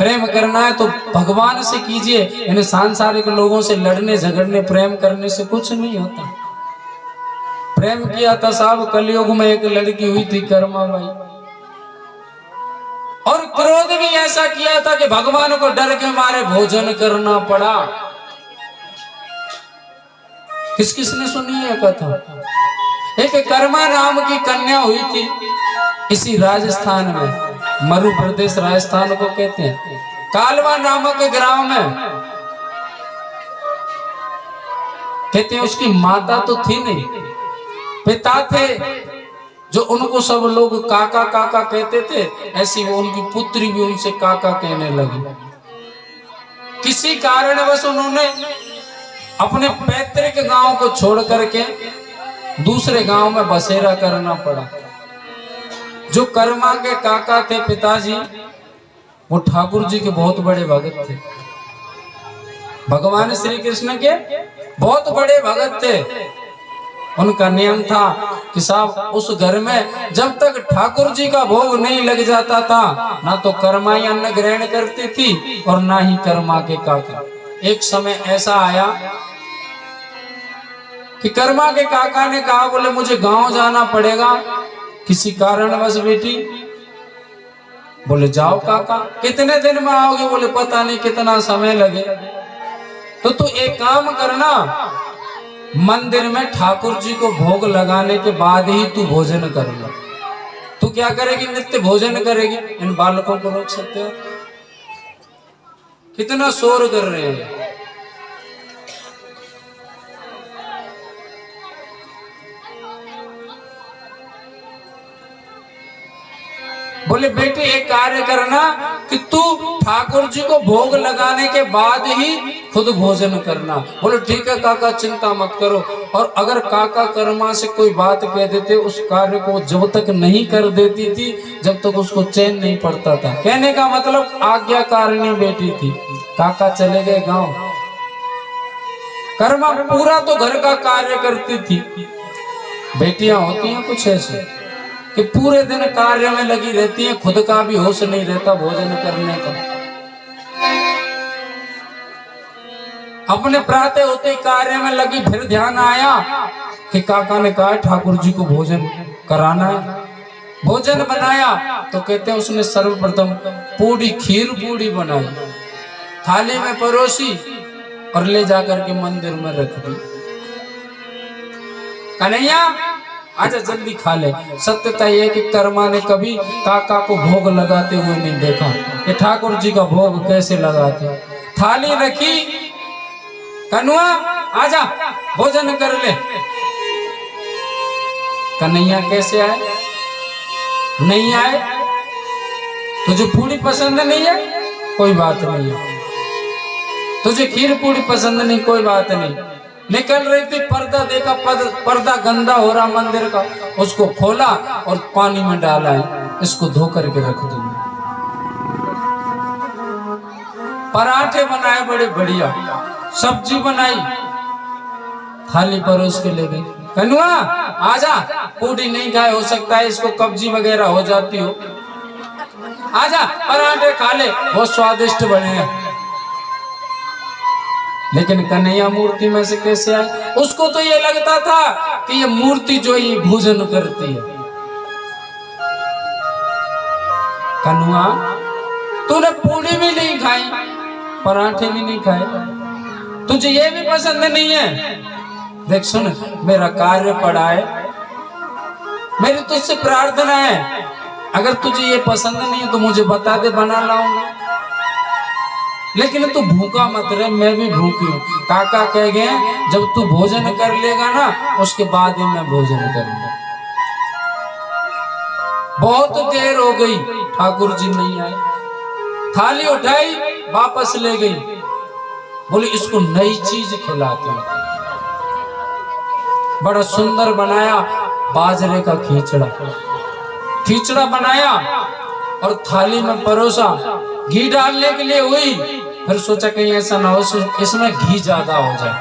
प्रेम करना है तो भगवान से कीजिए। इन सांसारिक लोगों से लड़ने झगड़ने प्रेम करने से कुछ नहीं होता। प्रेम किया था साहब कलयुग में, एक लड़की हुई थी कर्मा बाई, और क्रोध भी ऐसा किया था कि भगवान को डर के मारे भोजन करना पड़ा। किस किसने सुनी है कथा? एक कर्मा नाम की कन्या हुई थी इसी राजस्थान में, मरु प्रदेश राजस्थान को कहते हैं, कालवा नामक ग्राम में। कहते हैं उसकी माता तो थी नहीं, पिता थे जो उनको सब लोग काका काका कहते थे। ऐसी वो उनकी पुत्री भी उनसे काका कहने लगी। किसी कारणवश उन्होंने अपने पैतृक गांव को छोड़ करके दूसरे गांव में बसेरा करना पड़ा। जो कर्मा के काका थे पिताजी, वो ठाकुर जी के बहुत बड़े भगत थे, भगवान श्री कृष्ण के बहुत बड़े भगत थे। उनका नियम था कि साहब उस घर में जब तक ठाकुर जी का भोग नहीं लग जाता था, ना तो कर्माई अन्न ग्रहण करती थी और ना ही कर्मा के काका। एक समय ऐसा आया कि कर्मा के काका ने कहा, बोले मुझे गांव जाना पड़ेगा किसी कारणवश बेटी। बोले जाओ काका। कितने दिन में आओगे? बोले पता नहीं कितना समय लगे। तो तू एक काम करना, मंदिर में ठाकुर जी को भोग लगाने के बाद ही तू भोजन करना। तू क्या करेगी? नित्य भोजन करेगी। इन बालकों को रोक सकते हो? कितना शोर कर रहे हैं। बोले बेटे एक कार्य करना कि तू ठाकुर जी को भोग लगाने के बाद ही खुद भोजन करना। बोले ठीक है काका, चिंता मत करो। और अगर काका कर्मा से कोई बात कह देते, उस कार्य को जब तक नहीं कर देती थी जब तक उसको चैन नहीं पड़ता था। कहने का मतलब आज्ञाकारिणी बेटी थी। काका चले गए गांव, कर्मा पूरा तो घर का कार्य करती थी। बेटियां होती हैं कुछ ऐसे कि पूरे दिन कार्य में लगी रहती हैं, खुद का भी होश नहीं रहता भोजन करने का। अपने प्रातः होते कार्य में लगी, फिर ध्यान आया कि काका ने कहा ठाकुर जी को भोजन कराना है। भोजन बनाया तो कहते हैं उसने सर्वप्रथम खीर पूड़ी बनाई, थाली में परोसी और ले जाकर के मंदिर में रख दी। कन्हैया आजा जल्दी खा ले। सत्यता यह कि कर्मा ने कभी काका को भोग लगाते हुए नहीं देखा कि ठाकुर जी का भोग कैसे लगाते। थाली रखी, कन्हुआ आजा भोजन कर ले। कन्हैया कैसे आए? नहीं आए। तुझे पूड़ी पसंद नहीं है, कोई बात नहीं है। तुझे खीर पूड़ी पसंद नहीं, कोई बात नहीं। निकल रही थी, पर्दा देखा, पर्दा गंदा हो रहा मंदिर का, उसको खोला और पानी में डाला है, इसको धो करके रख दूंगा। पराठे बनाए बड़े बढ़िया, सब्जी बनाई, थाली परोस के ले गई। कन्हुआ आजा, पूड़ी नहीं खाए, हो सकता है इसको कब्जी वगैरह हो जाती हो, आजा पराठे खा ले, बहुत स्वादिष्ट बने हैं। लेकिन कन्हैया मूर्ति में से कैसे आए? उसको तो ये लगता था कि ये मूर्ति जो ये भोजन करती है। कन्हुआ तूने पूड़ी भी नहीं खाई, पराठे भी नहीं खाए, तुझे ये भी पसंद नहीं है? देख सुन, मेरा कार्य पड़ा है, मेरी तुझसे प्रार्थना है, अगर तुझे ये पसंद नहीं है तो मुझे बता दे, बना लाऊंगा। लेकिन तू भूखा मत रहे, मैं भी भूखी हूँ। काका कह गए जब तू भोजन कर लेगा ना उसके बाद ही मैं भोजन करूंगा। बहुत देर हो गई, ठाकुर जी नहीं आए। थाली उठाई, वापस ले गई, बोले इसको नई चीज खिलाती हूँ। बड़ा सुंदर बनाया बाजरे का खींचड़ा बनाया और थाली में परोसा। घी डालने के लिए हुई, फिर सोचा कहीं ऐसा ना हो इसमें घी ज्यादा हो जाए,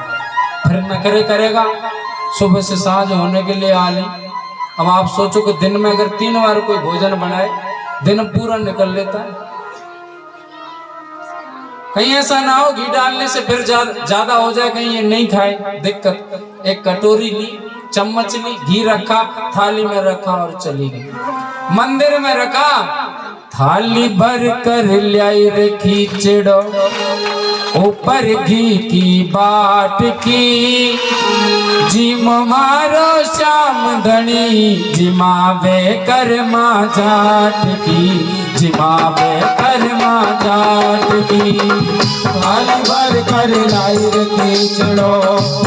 फिर नखरे करेगा। सुबह से सांझ होने के लिए आ ली। अब आप सोचो कि दिन में अगर 3 बार कोई भोजन बनाए, दिन पूरा निकल लेता है। कहीं ऐसा ना हो घी डालने से फिर ज्यादा हो जाए, कहीं ये नहीं खाए, दिक्कत। एक कटोरी ली, चम्मच ली, घी रखा, थाली में रखा और चली गई। मंदिर में रखा, थाली भर कर लाई रे खींचड़ो, ऊपर घी की बाट की, जिम मारो श्याम धनी, जिमावे कर्मा जाट की, जिमावे कर्मा जाट की। थाली भर कर लाई रे खींचड़ो,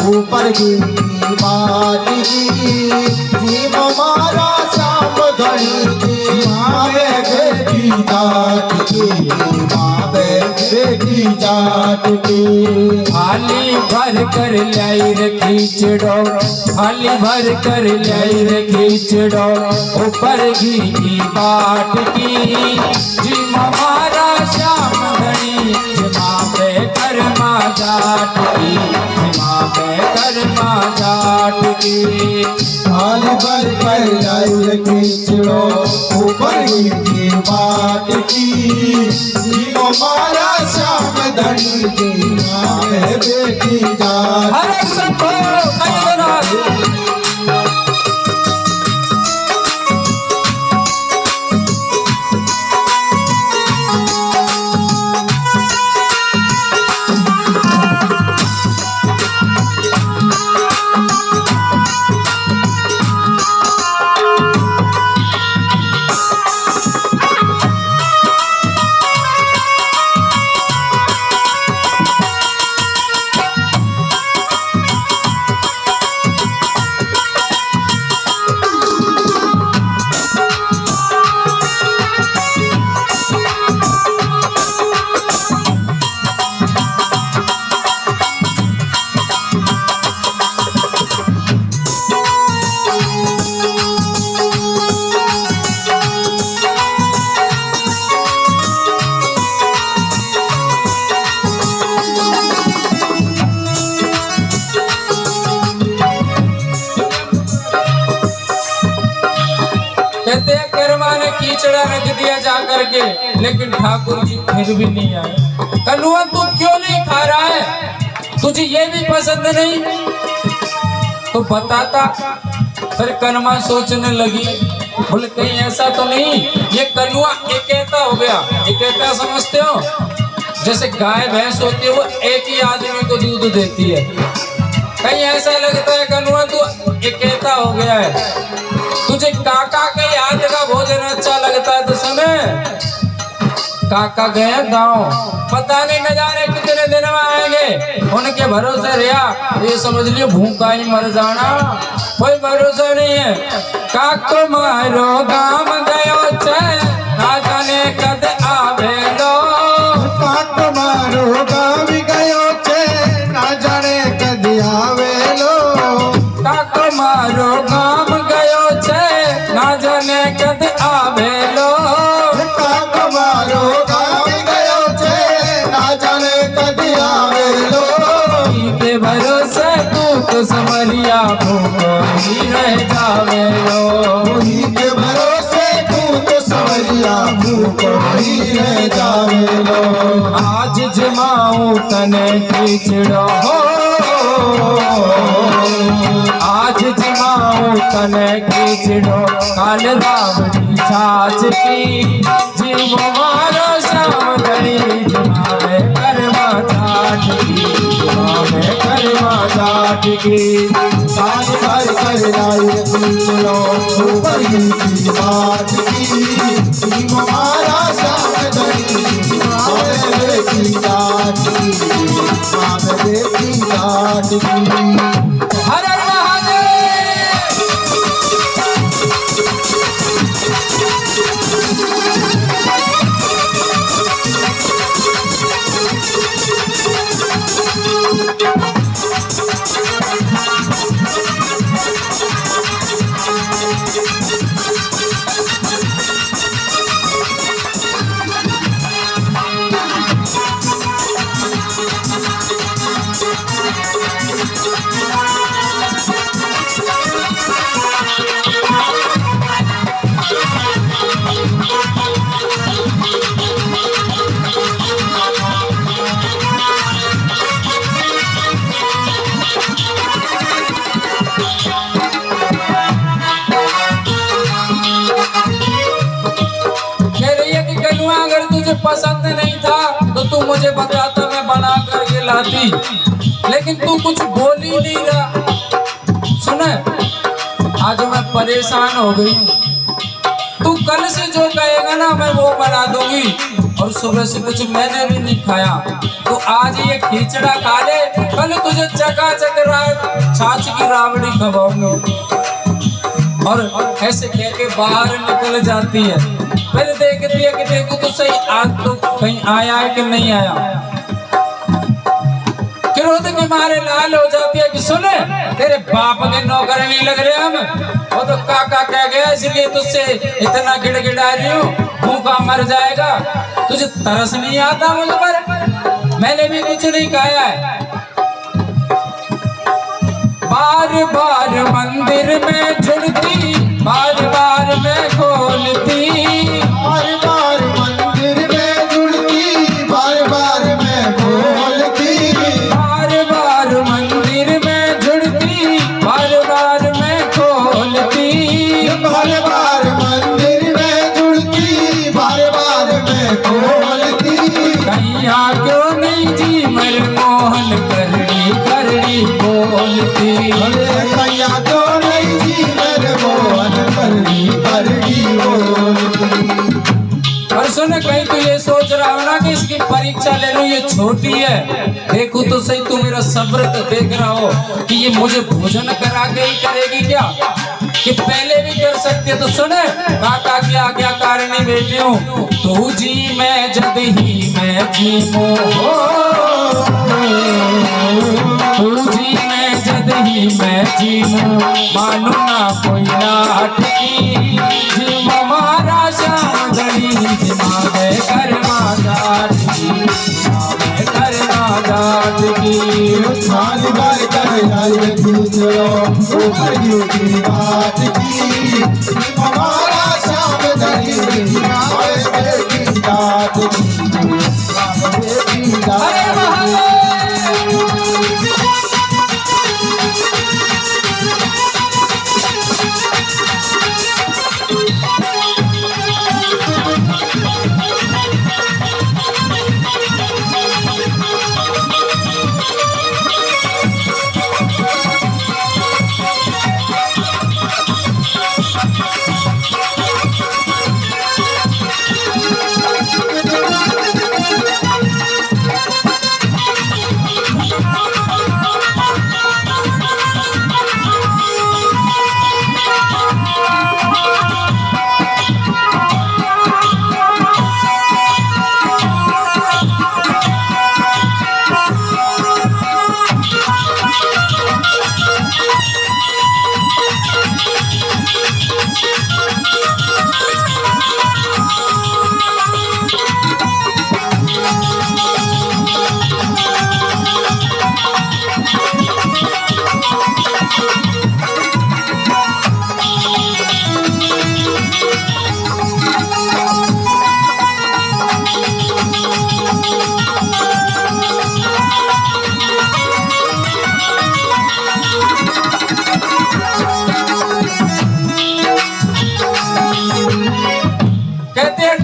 ऊपर घी की बाट की, जिम मारो श्याम धनी, जिमावे बेटी जाट की, जिमावे बेटी जाट की। थाली भर कर लाई रे खींचड़ो, थाली भर कर लाई रे खींचड़ो, ऊपर घी की बाट की, जिम मारा श्याम धनी, जिमावे कर्मा जाट की, जिमावे कर्मा जाट की। थाली भर कर लाई रे खींचड़ो, ऊपर घी की बाट की, जिम मारा श्याम धनी, जिमावे बेटी जाट। हरे संतो कई कहते हैं कर्मा ने कीचड़ा रख दिया जाकर के, लेकिन ठाकुर जी फिर भी नहीं आए। कन्हुआ तू क्यों नहीं खा रहा है, तुझे ये भी पसंद नहीं? तो बताता। फिर कन्हमा सोचने लगी, बोले कहीं ऐसा तो नहीं ये कन्हुआ एकेता हो गया। एकेता समझते हो? जैसे गाय भैंस होती है वो एक ही आदमी को दूध देती है, कहीं ऐसा लगता है कन्हुआ तू एकेता हो गया है। तुझे काका के हाथ का भोजन अच्छा लगता है तो सुने, काका गए गांव, पता नहीं न जाने कितने दिन में आएंगे, उनके भरोसे रहा ये समझ लियो भूखा ही मर जाना, कोई भरोसा नहीं है। काको मारो गाम गयो छे, ना जाने कद आवे लो, काको मारो गाम गयो छे, ना जाने कद आवे लो, काको मारो गाम गयो छे, ना जाने कद आवे लो, काको मारो गाम गयो छे, ना जाने कद आवे लो, के भरोसे तू तो समरिया भूखो ही रह जावे लो, के भरोसे तू तो समरिया भूखो ही रह जावे लो। आज जमाऊं तने खींचड़ो हो, आज जमाऊं तने खींचड़ो, काल रावड़ी छाछ की, जीव मारो श्याम धनी, जिमावे कर्मा जाट की, जिमावे कर्मा जाट की। साल भर कर लाई खींचड़ो, ऊपर की बात की, जीव मारा श्याम धनी, जिमावे बेटी जाट की, जिमावे बेटी जाट की। हर हर महादेव। तुझे पसंद नहीं था तो तू मुझे बताता, मैं बना करके लाती, लेकिन तू कुछ बोल ही नहीं रहा। सुने, आज मैं परेशान हो गई हूँ। तू कल से जो कहेगा ना मैं वो बना दूंगी, और सुबह से कुछ मैंने भी नहीं खाया, तो आज ये खिचड़ा खा ले, कल तुझे चकाचक छाछ की राबड़ी खवाऊंगी। और ऐसे कह के बाहर निकल जाती है। फिर देखती है कि देखो तो सही आज तो कहीं आया है कि नहीं आया। क्रोध के मारे लाल हो जाती है कि सुने, तेरे बाप के नौकर नहीं लग रहे हम, वो तो काका कह गया इसलिए तुझसे इतना गिड़गिड़ा रही हूँ, भूखा मर जाएगा। तुझे तरस नहीं आता मुझ पर? मैंने भी कुछ नहीं खाया है। बार बार मंदिर में झुलती, बार बार में खोलती, बार बार मंदिर में जुड़ती, बार बार में खोलती, बार बार मंदिर में झुलती, बार बार में खोलती, बार बार मंदिर में जुड़ती, बार बार में खोलती। कैया क्यों नहीं जी मर मोहन करड़ी करड़ी बोलती। कैया तो नहीं जी मेरे मोहन करड़ी करड़ी बोलती। और सुन, कहीं तो ये सोच रहा हो ना कि इसकी परीक्षा ले लूं, ये छोटी है, देखो तो सही तू मेरा सब्र तो देख रहा हो कि ये मुझे भोजन करा के ही करेगी क्या, कि पहले भी कर सकती है। तो सुने, काका की आज्ञाकारिणी बेटी हूँ, तू जी मैं जद ही मैं जीमो, तू जी मैं जद ही मैं जीमो, मानो ना कोई नाट की, जीमो मारा श्याम धनी, जिमावे कर्मा जाट की, जिमावे कर्मा जाट की। बार बार कर जाए पूछो ऊपर की बात की, हमारा श्याम धनी आवे की बात की, आवे की बात।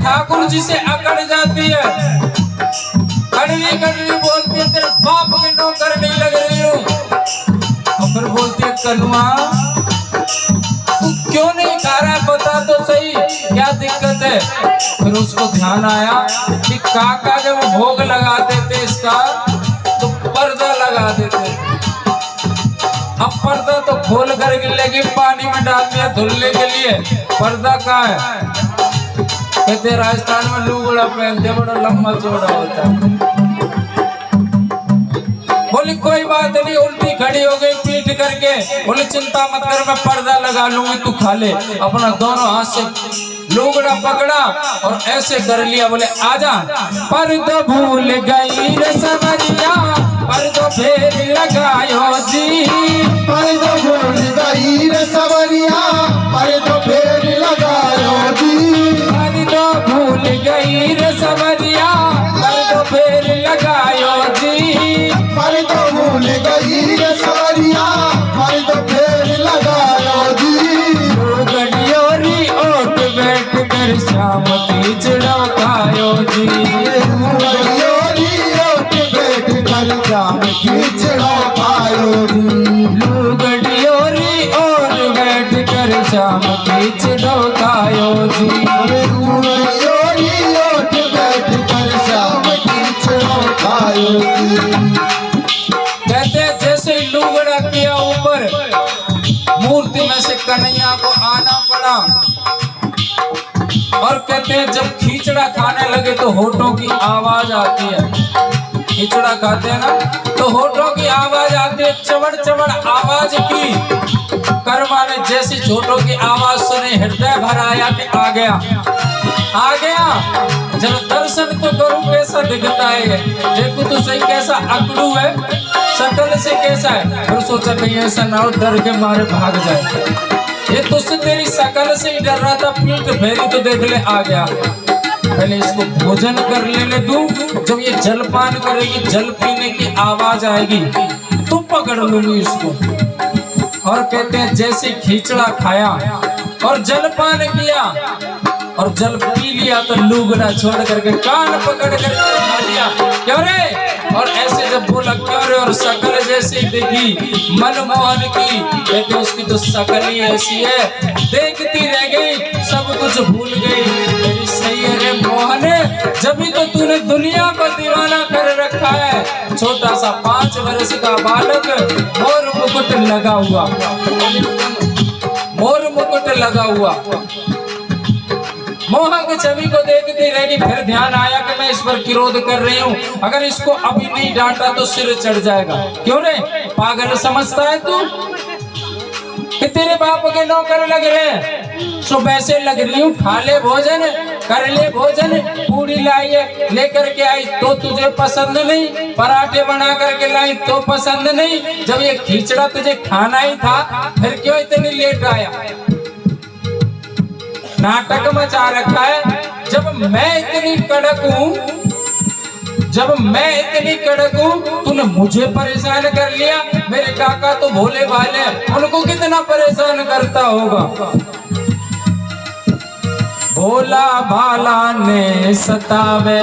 ठाकुर जी से अकड़ जाती है, कड़वी कड़वी बोलती है, तेरे बाप के नौकर नहीं लग रही हूँ। और फिर बोलती है, कनुआ तू क्यों नहीं खा रहा है, बता तो सही क्या दिक्कत है। फिर उसको ध्यान आया कि काका जब भोग लगाते थे इसका तो पर्दा लगा देते, अब पर्दा तो खोल करके लेके पानी में डाल दिया धुलने के लिए, पर्दा कहाँ है? कहते राजस्थान में लुगड़ा पहनते, बड़ा लंबा चौड़ा होता है। बोली कोई बात नहीं, उल्टी खड़ी हो गई पीठ करके, बोले चिंता मत कर मैं पर्दा लगा लूंगी, तू खा ले। अपना दोनों हाथ से लुगड़ा पकड़ा और ऐसे कर लिया, बोले आजा। पर तो भूल गई रे सवरिया, पर तो फेर लगायो जी, पर तो भूल गई रे सवरिया, पर तो फेर लगायो जी, पर तो भूल गई रे सवरिया, पर तो फेर लगायो जी, पर तो भूल गई रे सवरिया, पर तो फेर लगायो जी। गड़ियोरी ओट बैठ कर शाम की चिड़ा खायो जी। लुगड़ियोरी और बैठ कर शाम खींचड़ो खायो जी। लुगड़ियोरी और बैठ कर शाम खींचड़ो खायो जी। कहते हैं जैसे लुगड़ा किया ऊपर, मूर्ति में से कन्हैया को आना पड़ा। और कहते हैं जब खींचड़ा खाने लगे तो होठों की आवाज आती है। खींचड़ा खाते हैं ना तो होठों की आवाज आती है, चवड़ चवड़ आवाज की। कर्मा ने जैसी होठों की आवाज सुनी, हृदय भर आया कि आ गया। जब दर्शन तो करूं कैसा दिखता है, देखो तो सही कैसा अकड़ू है, शकल से कैसा है। फिर सोचा कहीं ऐसा ना हो डर के मारे भाग जाए। ये तुझसे तेरी शकल से ही डर रहा था, पीठ फेरी तो देख ले आ गया। पहले इसको भोजन कर लेने दूं, जब ये जलपान करेगी, जल पीने की आवाज आएगी तो पकड़ लूंगी इसको। और कहते हैं जैसे खींचड़ा खाया और जलपान किया और जल पी लिया तो लुगड़ा छोड़ करके कान पकड़ कर खा लिया। क्यों रे? और ऐसे जब बोला क्यों रे, और शकल जैसी देखी मनमोहन की, कहते उसकी तो शकल ही ऐसी है, देखती रह गई, सब कुछ भूल गई। तेरी सही है रे मोहन, जब भी तो तूने दुनिया को दीवाना कर रखा है। छोटा सा 5 वर्ष का बालक, मोर मुकुट लगा हुआ, मोर मुकुट लगा हुआ, मोहक छवि को देखती रहेगी। फिर ध्यान आया कि मैं इस पर क्रोध कर रही हूँ, अगर इसको अभी नहीं डांटा तो सिर चढ़ जाएगा। क्यों रे पागल समझता है तू कि तेरे बाप के नौकर लग रहे, सो वैसे लग रही हूँ। खा ले भोजन, कर ले भोजन, पूरी लाई लेकर के आई तो तुझे पसंद नहीं, पराठे बना करके लाई तो पसंद नहीं। जब ये खींचड़ा तुझे खाना ही था फिर क्यों इतनी लेट आया? नाटक मचा रखा है। जब मैं इतनी कड़क हूँ, तूने मुझे परेशान कर लिया। मेरे काका तो भोले भाले, उनको कितना परेशान करता होगा। भोला भाला ने सतावे,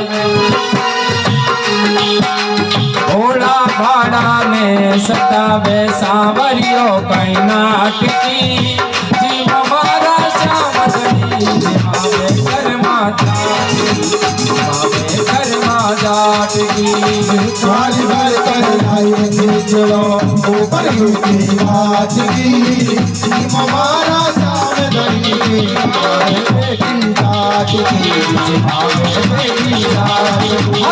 भोला भाला ने सतावे, सांवरियों कहीं नाटकी, जीव हमारा श्याम जाटकी। सारी भर कर आई खींचड़ो ऊपर की बात की, हमारा सावधानी बेटी जाट की, बेटी जाट की।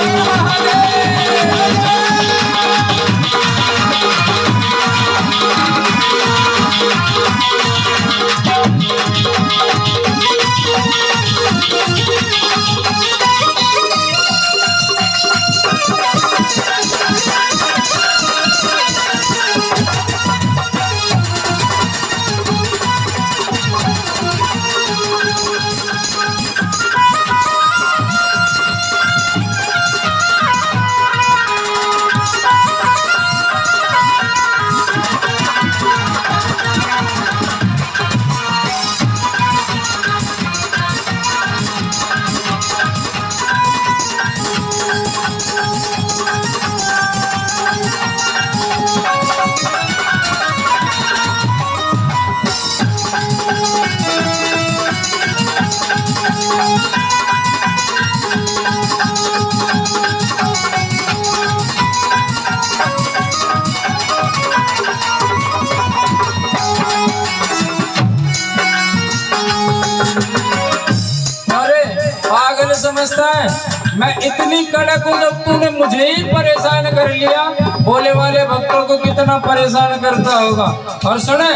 समझता है मैं इतनी कड़क हूँ, जब तूने मुझे ही परेशान कर लिया। भोले वाले भक्तों को कितना परेशान करता होगा। और सुने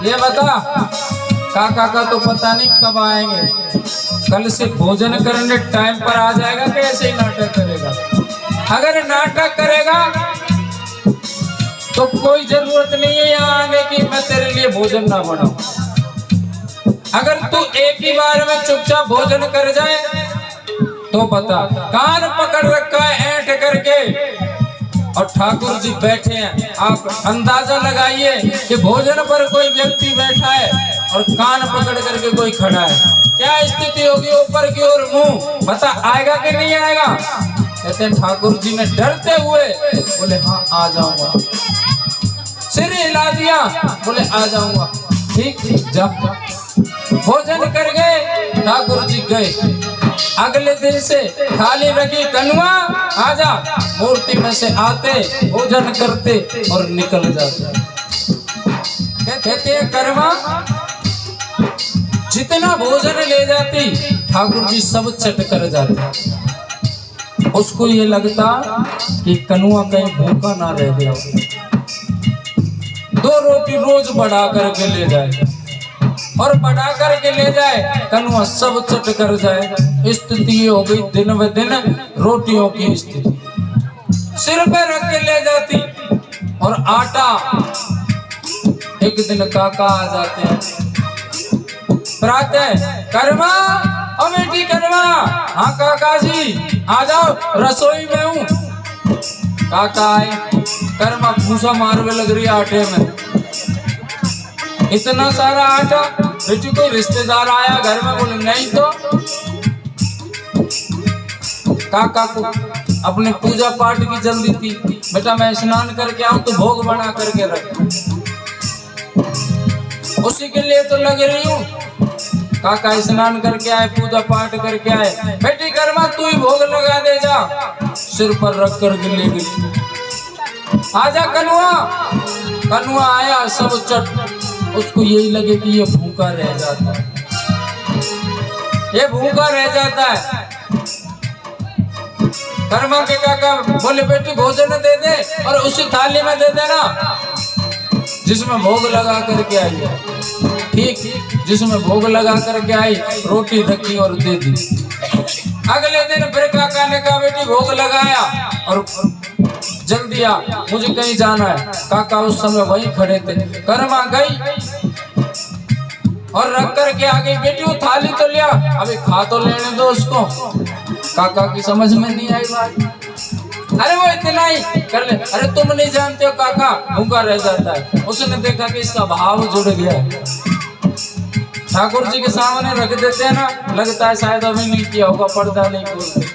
ये बता, काका का तो पता नहीं कब आएंगे, कल से भोजन करने टाइम पर आ जाएगा कि ऐसे ही नाटक करेगा? अगर नाटक करेगा तो कोई जरूरत नहीं है यहाँ आने की, मैं तेरे लिए भोजन ना बनाऊं। अगर तू एक ही बार में चुपचाप भोजन कर जाए तो बता। कान पकड़ रखा है ऐंठ करके और ठाकुर जी बैठे हैं। आप अंदाजा लगाइए कि भोजन पर कोई व्यक्ति बैठा है और कान पकड़ करके कोई खड़ा है, क्या स्थिति होगी? ऊपर की ओर मुंह, बता आएगा कि नहीं आएगा? कहते हैं ठाकुर जी ने डरते हुए बोले हाँ आ जाऊंगा। सिर हिला दिया, बोले आ जाऊंगा। ठीक ठीक जा। भोजन कर गए, ठाकुर जी गए। अगले दिन से थाली रखी, कनुआ आजा। मूर्ति में से आते, भोजन करते और निकल जाते। कहते हैं कर्मा जितना भोजन ले जाती ठाकुर जी सब चट कर जाते। उसको ये लगता कि कनुआ कहीं भूखा ना रह गया, 2 रोटी रोज बढ़ा करके ले जाए, और बढ़ा करके ले जाए, कनुआ सब चट कर जाए। स्थिति ये हो गई दिन ब दिन रोटियों की स्थिति। सिर पे रख के ले जाती और आटा। एक दिन काका आ जाते हैं, प्रातः कर्मा, ओ बेटी कर्मा। हाँ काका जी आ जाओ, रसोई में हूँ। काका आए, कर्मा भूसा मारने लग रही आटे में। इतना सारा आटा, बेटी कोई रिश्तेदार आया घर में? बोले नहीं तो। काका को अपने पूजा पाठ की जल्दी थी, बेटा मैं स्नान करके आऊं तो भोग बना करके रख, उसी के लिए तो लग रही हूँ। काका स्नान करके आए, पूजा पाठ करके आए। बेटी कर्मा तू ही भोग लगा दे जा। सिर पर रख करके ले गई। आजा कनुआ। कनुआ आया, सब चट। उसको यही लगे कि ये भूखा रह जाता है, ये भूखा रह जाता है। कर्मा के काका बोले बेटी भोजन दे दे और उसी थाली में दे देना जिसमें भोग लगा करके आई है। ठीक, जिसमें भोग लगा करके आई, रोटी रखी और दे दी। अगले दिन फिर काका ने कहा बेटी भोग लगाया और जल्दी आ, मुझे कहीं जाना है। काका उस समय वहीं खड़े थे। कर्मा गई और रख करके आ गई। बेटी वो थाली तो लिया, अभी खा तो लेने दो उसको। काका की समझ में नहीं आई बात। अरे वो इतना ही कर ले। अरे तुम नहीं जानते हो काका भूखा रह जाता है। उसने देखा कि इसका भाव जुड़ गया है। ठाकुर जी के सामने रख देते हैं ना, लगता है शायद अभी नहीं किया होगा, पर्दा नहीं खोलते।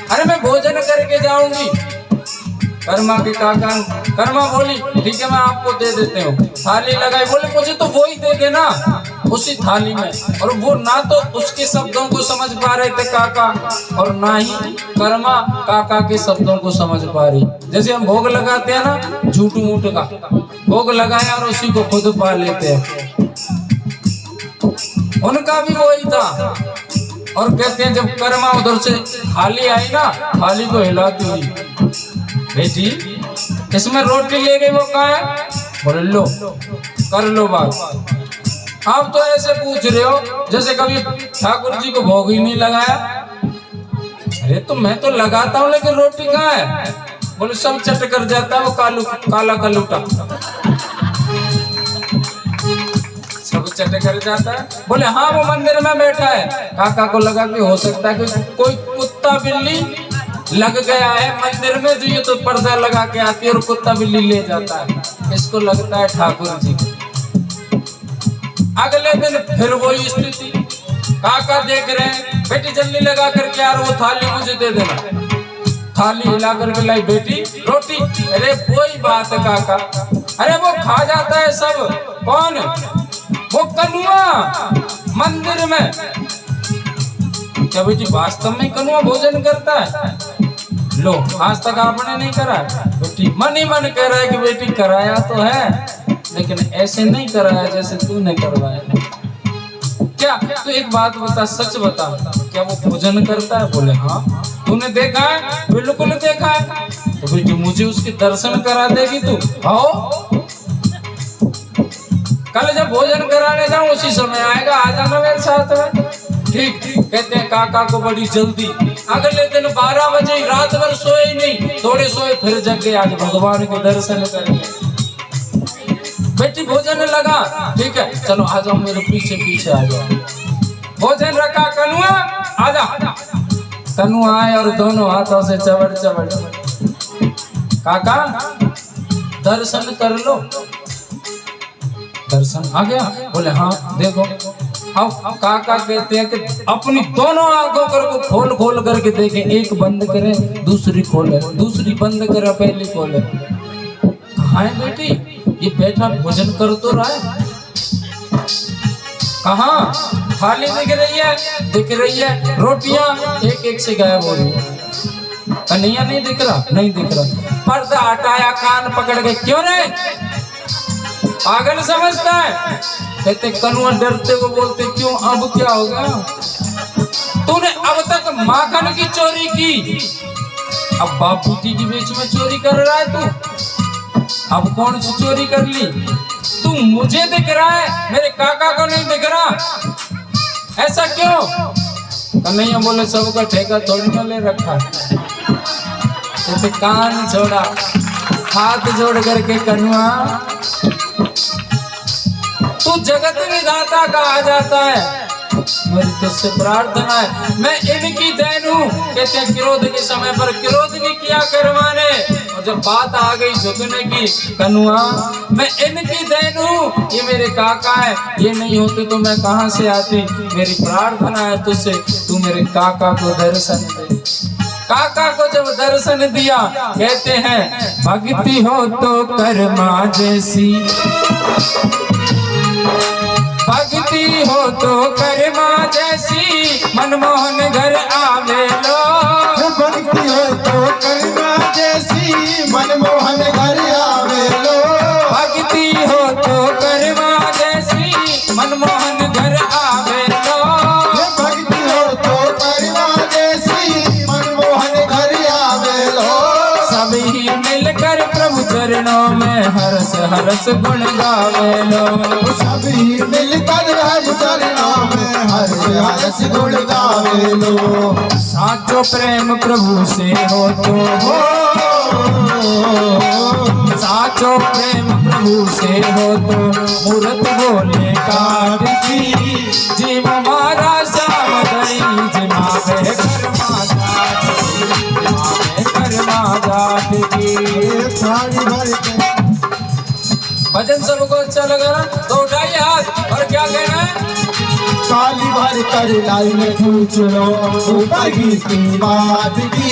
अरे मैं भोजन करके जाऊंगी। कर्मा के काका, कर्मा बोली ठीक है मैं आपको दे देते हूँ। थाली लगाई, बोले मुझे तो वो ही दे देना उसी थाली में। और वो ना तो उसके शब्दों को समझ पा रहे थे काका, और ना ही कर्मा काका के शब्दों को समझ पा रही। जैसे हम भोग लगाते हैं ना, झूठ मूठ का भोग लगाया और उसी को खुद पा लेते हैं। उनका भी वही था। और कहते हैं जब कर्मा उधर से थाली आई ना, थाली को हिलाती हुई, बेटी इसमें रोटी ले गई, वो कहाँ है? बोले लो कर लो बात। आप तो ऐसे पूछ रहे हो जैसे कभी ठाकुर जी को भोग ही नहीं लगाया। अरे तो मैं तो लगाता हूँ, लेकिन रोटी कहाँ है? बोले सब चट कर जाता है वो काला कलूटा, सब चट कर जाता है। बोले हाँ वो मंदिर में बैठा है। काका को लगा कि हो सकता है कि कोई कुत्ता बिल्ली लग गया है मंदिर में, जो ये तो पर्दा लगा के आती है और कुत्ता बिल्ली ले जाता है। इसको लगता है ठाकुर जी। अगले दिन फिर वही स्थिति। काका देख रहे हैं, बेटी जल्दी लगा करके यार वो थाली मुझे दे देना। थाली हिला करके लाई, बेटी रोटी। अरे वही बात है काका, अरे वो खा जाता है सब। कौन? वो कनुआ मंदिर में। क्या बेटी वास्तव में कनुआ भोजन करता है? लो आज तक आपने नहीं करा। बेटी मन ही मन कह रहा है कि बेटी कराया तो है, लेकिन ऐसे नहीं कराया जैसे तूने करवाया। क्या तू एक बात बता, सच बता, क्या वो भोजन करता है? बोले हाँ। तूने देखा है? बिल्कुल देखा है। तो बेटी मुझे उसके दर्शन करा देगी तू? आओ कल जब भोजन कराने जाऊं उसी समय आएगा, आ जाना मेरे साथ में। ठीक। कहते हैं काका को बड़ी जल्दी। अगले दिन 12 बजे, रात भर सोए ही नहीं, थोड़े सोए फिर जग गए, आज भगवान के दर्शन करेंगे। बेटी भोजन लगा, ठीक है चलो आ जाओ मेरे पीछे पीछे आ जाओ। भोजन रखा, कनुआ आजा। कनुआ आए और दोनों हाथों से चबड़ चबड़, काका दर्शन कर लो। दर्शन आ गया? बोले हाँ देखो। अब काका कहते हैं कि अपनी दोनों आंखों को खोल खोल करके देखे, एक बंद करे दूसरी खोले, दूसरी बंद करे पहली खोले। कहाँ है बेटी? ये बैठा भोजन कर तो रहा है। कहाँ? थाली दिख रही है? दिख रही है। रोटियां एक एक से गायब हो रही है। कन्हैया नहीं दिख रहा? नहीं दिख रहा। पर्दा हटाया, कान पकड़ के, क्यों रे पागल समझता है? कहते कनुआ डरते को बोलते क्यों, अब क्या हो गया? तूने अब तक माखन की चोरी की, अब बापू जी के बीच में चोरी कर रहा है तू। अब कौन सी चोरी कर ली? तू मुझे दिख रहा है, मेरे काका को नहीं दिख रहा, ऐसा क्यों? कन्हैया बोले सबका ठेका थोड़ी ना ले रखा है। कहते कान छोड़ा, हाथ जोड़ करके कनुआ तू जगत विधाता कहा जाता है, मेरी तुझसे प्रार्थना है, मैं इनकी देन हूँ। कहते हैं क्रोध के समय पर क्रोध भी किया करवाने, और जब बात आ गई झुकने की, कनुआ मैं इनकी देन हूँ, ये मेरे काका है, ये नहीं होते तो मैं कहाँ से आती। मेरी प्रार्थना है तुझसे, तू मेरे काका को दर्शन दे। काका को जब दर्शन दिया, कहते हैं भक्ति हो तो कर्मा जैसी, भक्ति हो तो कर्मा जैसी, मनमोहन घर आवे लो। भक्ति हो तो कर्मा जैसी, मनमोहन घर आवे लो। भक्ति हो तो कर्मा जैसी, मनमोहन घर आवे लो। भक्ति हो तो कर्मा जैसी, मनमोहन घर आवे लो। सभी मिलकर प्रभु चरणों में हरस हरस गुण गावे लो। सभी मिलकर हरि चरणों में हर्ष हर्ष गुण गावे लो। साचो प्रेम प्रभु से हो तो हो, साचो प्रेम प्रभु से हो तो मूरत बोले काट की, जीव मारा श्याम धरी, जिमावे कर्मा जाट की, जिमावे कर्मा जाट की। थाली भर के भजन सबको अच्छा लगा ना तो उठाइए हाथ, और क्या कहना है? थाली भर कर लाई में पूछ लो ऊपरी की बात की,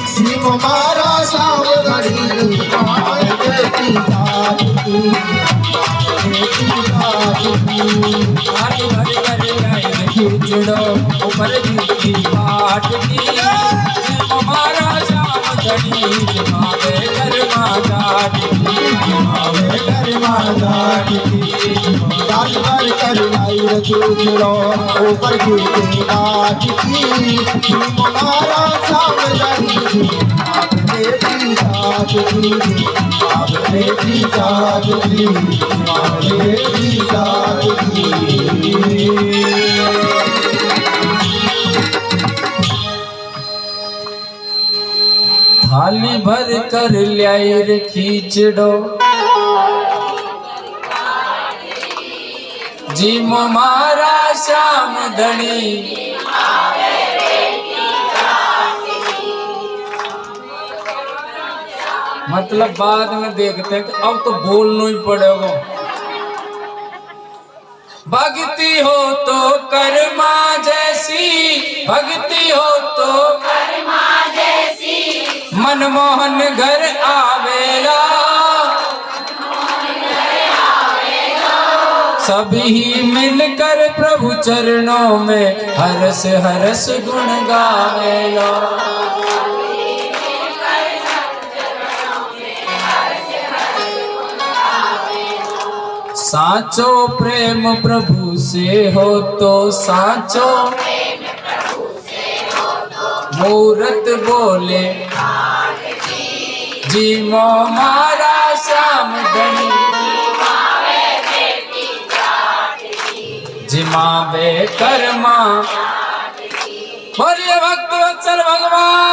जीव मारा श्याम धरी, हमारे बेटी जात की, बेटी जात की। थाली भर कर लाई में खींच लो ऊपर की बाट की, हमारा श्याम धरी, जिमावे कर्मा जाट की, जिमावे कर्मा जाट की। थाली भर कर लाई में पूछ लो ऊपर की बात की, जीव मारा श्याम धरी, हमारे बेटी जात की, हमारे बेटी जात की, हमारे बेटी जात की। थाली भर कर ल्याई रे खींचड़ो, जी मारा श्याम धनी। मतलब बाद में देखते हैं कि अब तो बोलना ही पड़ेगा। भक्ति हो तो कर्मा जैसी, भक्ति हो तो कर्मा जैसी, मनमोहन घर आवेला। सभी मिलकर प्रभु चरणों में हरस हरस गुण गावेला। साचो प्रेम प्रभु से हो तो साचो मूरत बोले, जी मारा श्याम धनी, जिमावे कर्मा। बोलिए भक्त वत्सल भगवान।